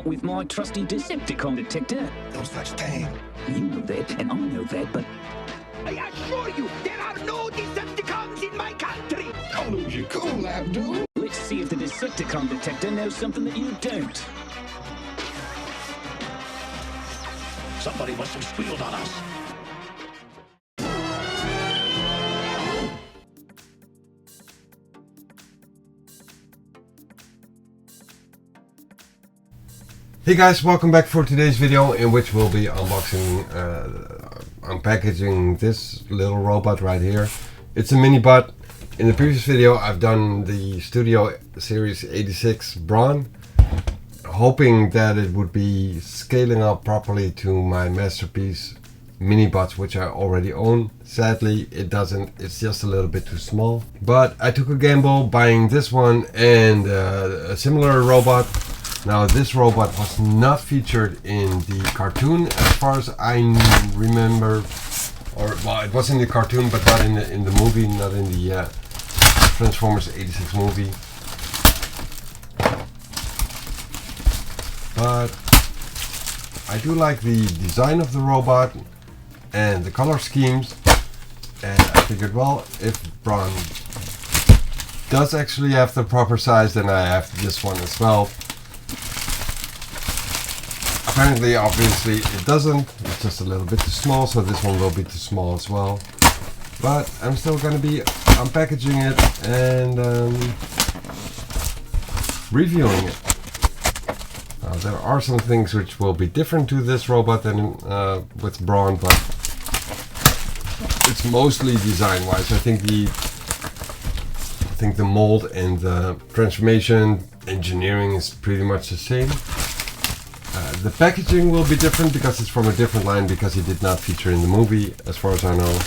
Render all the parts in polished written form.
Not with my trusty Decepticon detector. No such thing. You know that, and I know that, but I assure you, there are no Decepticons in my country! Don't lose your cool, Abdul. let's see if the Decepticon detector knows something that you don't. Somebody must have squealed on us. Hey guys, welcome back for today's video in which we'll be unboxing, unpackaging this little robot right here. It's a mini bot. In the previous video I've done the Studio Series 86 Braun, hoping that it would be scaling up properly to my masterpiece mini bots which I already own. Sadly it doesn't, it's just a little bit too small. But I took a gamble buying this one and a similar robot. Now this robot was not featured in the cartoon as far as I remember, or well, it was in the cartoon but not in the movie, not in the Transformers 86 movie. But I do like the design of the robot and the color schemes, and I figured, well, if Braun does actually have the proper size, then I have this one as well. Apparently, obviously, it doesn't. It's just a little bit too small, so this one will be too small as well. But I'm still going to be unpackaging it and reviewing it. Now, there are some things which will be different to this robot than with Braun, but it's mostly design-wise. I think the mold and the transformation engineering is pretty much the same. The packaging will be different because it's from a different line, because he did not feature in the movie as far as I know.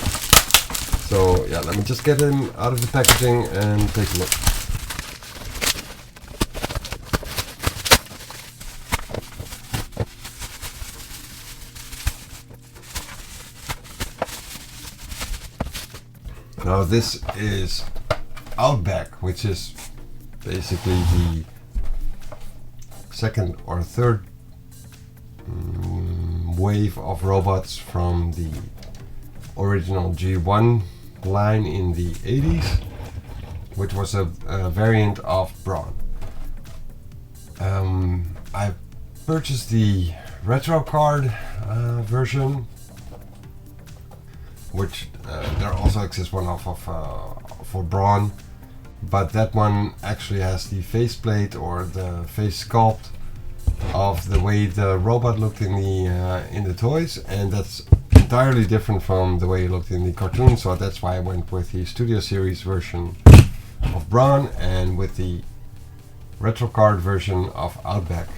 So yeah, let me just get him out of the packaging and take a look. Now this is OUTBACK, which is basically the second or third wave of robots from the original G1 line in the 80s, which was a variant of Braun. I purchased the RETROCARD version, which there also exists one for Braun, but that one actually has the faceplate or the face sculpt of the way the robot looked in the toys, and that's entirely different from the way it looked in the cartoon. So that's why I went with the Studio Series version of Braun and with the RETROCARD version of OUTBACK.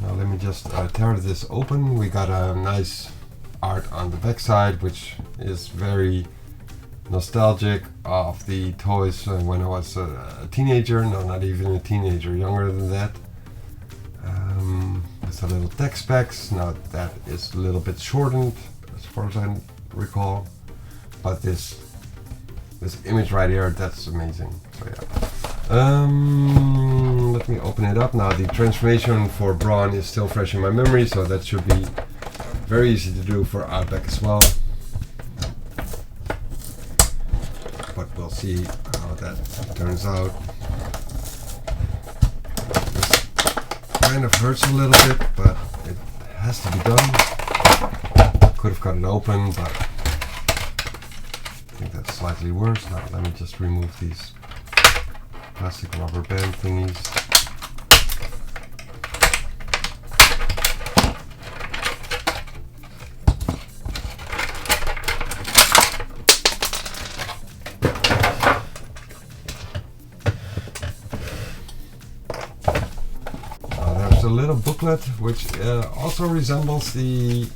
Now let me just tear this open. We got a nice art on the back side, which is very nostalgic of the toys when I was a teenager. No, not even a teenager, younger than that. With a little text specs. Now that is a little bit shortened as far as I recall, but this image right here, that's amazing. So yeah, let me open it up. Now the transformation for Braun is still fresh in my memory, so that should be very easy to do for OUTBACK as well. But we'll see how that turns out. Kind of hurts a little bit, but it has to be done. Could have cut it open, but I think that's slightly worse. Now let me just remove these plastic rubber band thingies. A little booklet which also resembles the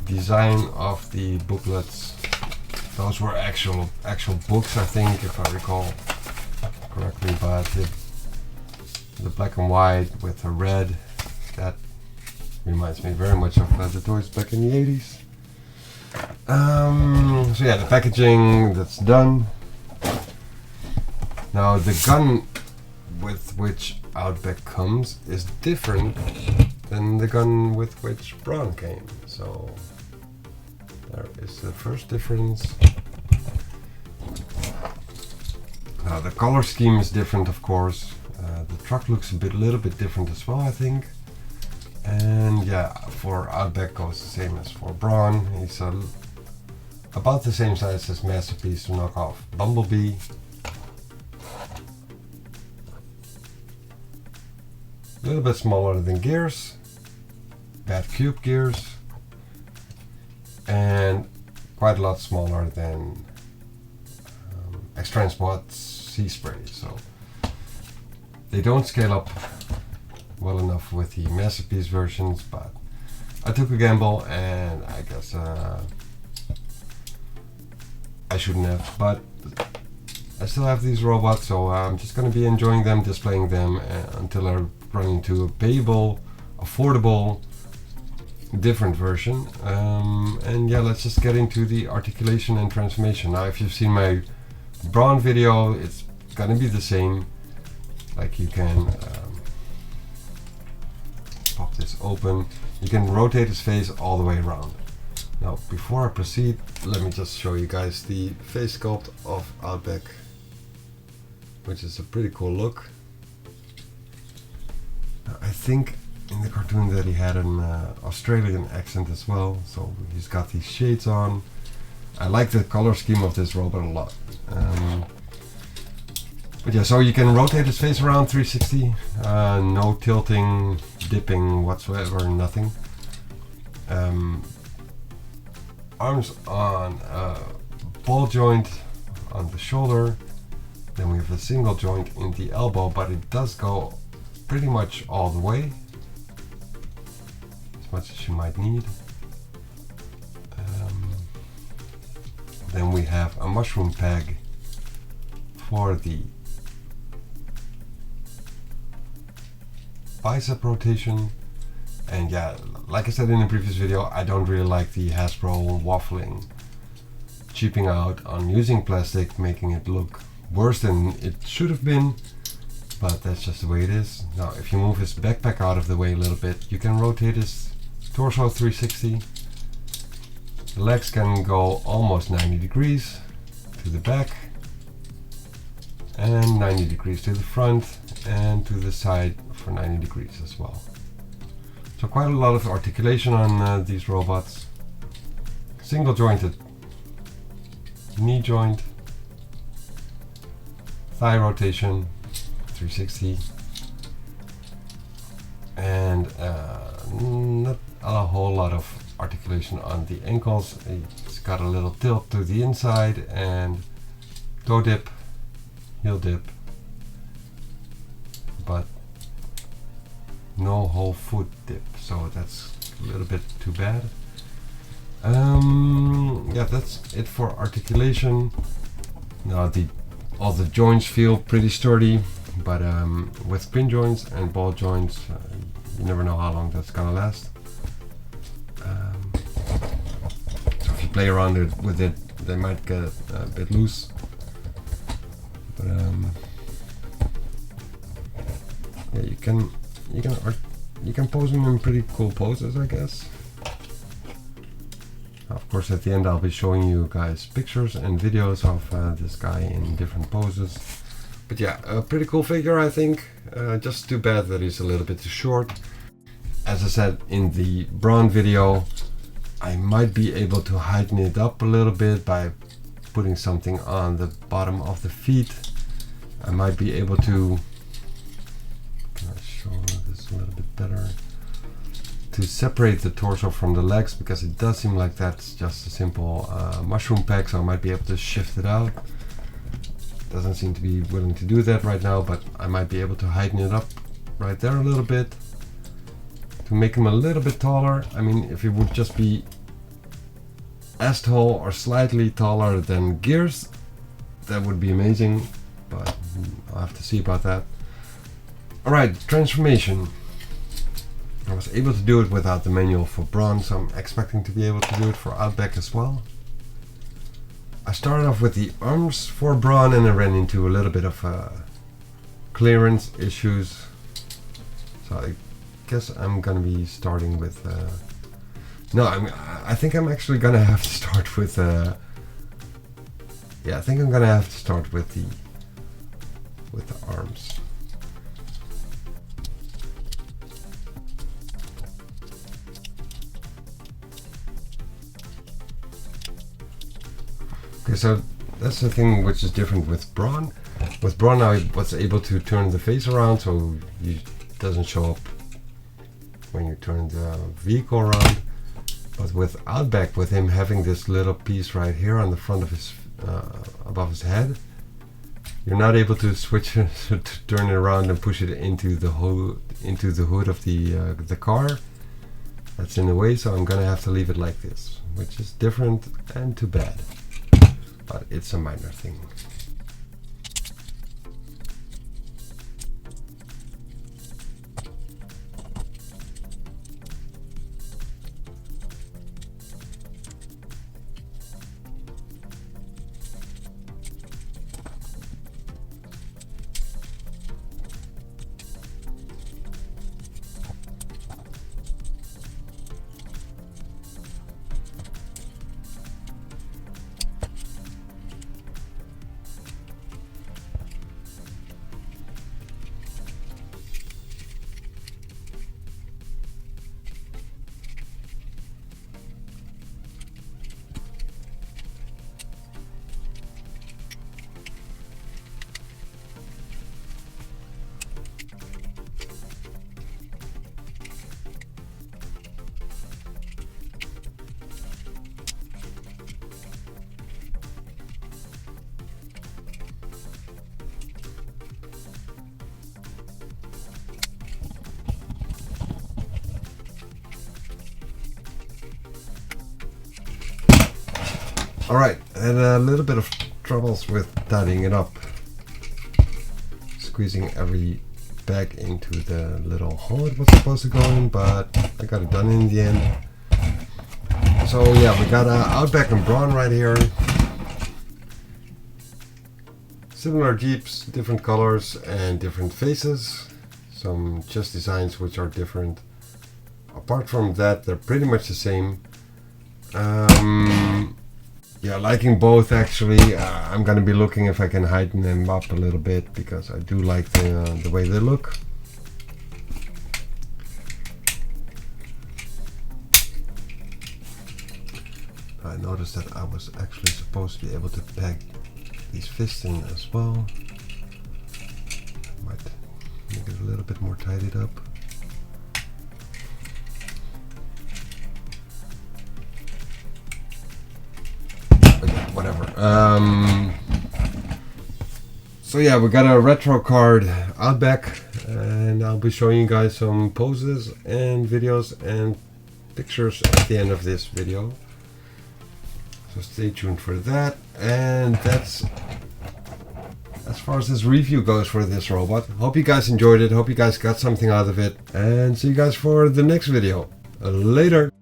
design of the booklets. Those were actual books, I think, if I recall correctly, but the black and white with the red, that reminds me very much of the toys back in the 80s. So yeah, the packaging, that's done. Now the gun with which OUTBACK comes is different than the gun with which Braun came. So there is the first difference. Now the color scheme is different, of course. The truck looks a little bit different as well, I think. And yeah, for OUTBACK goes the same as for Braun. He's about the same size as Masterpiece to knock off Bumblebee. A little bit smaller than Gears, Bad Cube Gears, and quite a lot smaller than X-Transport Sea-Spray. So they don't scale up well enough with the Masterpiece versions, but I took a gamble, and I guess I shouldn't have, but I still have these robots, so I'm just going to be enjoying them, displaying them until I run into a payable, affordable, different version. And yeah, let's just get into the articulation and transformation. Now, if you've seen my Braun video, it's going to be the same. Like, you can pop this open, you can rotate his face all the way around. Now, before I proceed, let me just show you guys the face sculpt of OUTBACK, which is a pretty cool look. I think in the cartoon that he had an Australian accent as well, so he's got these shades on. I like the color scheme of this robot a lot. But yeah, so you can rotate his face around 360, no tilting, dipping whatsoever, nothing. Arms on a ball joint on the shoulder, then we have a single joint in the elbow, but it does go pretty much all the way, as much as you might need. Then we have a mushroom peg for the bicep rotation. And yeah, like I said in the previous video, I don't really like the HASBRO waffling, cheaping out on using plastic, making it look worse than it should have been, but that's just the way it is. Now, if you move his backpack out of the way a little bit, you can rotate his torso 360. The legs can go almost 90 degrees to the back, and 90 degrees to the front, and to the side for 90 degrees as well. So quite a lot of articulation on these robots. Single jointed knee joint, thigh rotation 360, and not a whole lot of articulation on the ankles. It's got a little tilt to the inside and toe dip, heel dip, but no whole foot dip, so that's a little bit too bad. Yeah, that's it for articulation. Now all the joints feel pretty sturdy, but with pin joints and ball joints, you never know how long that's gonna last. So if you play around with it, they might get a bit loose. But yeah, you can pose them in pretty cool poses, I guess. Of course, at the end I'll be showing you guys pictures and videos of this guy in different poses. But yeah, a pretty cool figure, I think. Just too bad that he's a little bit too short. As I said in the Braun video, I might be able to heighten it up a little bit by putting something on the bottom of the feet. I might be able to, can I show this a little bit better, to separate the torso from the legs, because it does seem like that's just a simple mushroom peg, so I might be able to shift it out. Doesn't seem to be willing to do that right now, but I might be able to heighten it up right there a little bit to make him a little bit taller. I mean, if he would just be as tall or slightly taller than Gears, that would be amazing, but I'll have to see about that. Alright, transformation. I was able to do it without the manual for Braun, so I'm expecting to be able to do it for OUTBACK as well. I started off with the arms for Braun and I ran into a little bit of clearance issues So I guess I'm gonna be starting with no, I think I'm actually gonna have to start with yeah, I think I'm gonna have to start with the arms. Okay, so that's the thing which is different with Braun. With Braun I was able to turn the face around so it doesn't show up when you turn the vehicle around. But with Outback, with him having this little piece right here on the front of his, above his head, you're not able to switch it, to turn it around and push it into the hood of the car. That's in the way, so I'm gonna have to leave it like this, which is different and too bad. But it's a minor thing. Alright, and a little bit of troubles with tidying it up. Squeezing every bag into the little hole it was supposed to go in, but I got it done in the end. So yeah, we got Outback and Braun right here. Similar Jeeps, different colors and different faces. Some chest designs which are different. Apart from that, they're pretty much the same. Yeah, liking both actually. I'm gonna be looking if I can heighten them up a little bit because I do like the way they look. I noticed that I was actually supposed to be able to peg these fists in as well. Might make it a little bit more tidied up. Whatever. So yeah, we got a RETROCARD Outback, and I'll be showing you guys some poses and videos and pictures at the end of this video. So stay tuned for that. And that's as far as this review goes for this robot. Hope you guys enjoyed it. Hope you guys got something out of it. And see you guys for the next video. Later.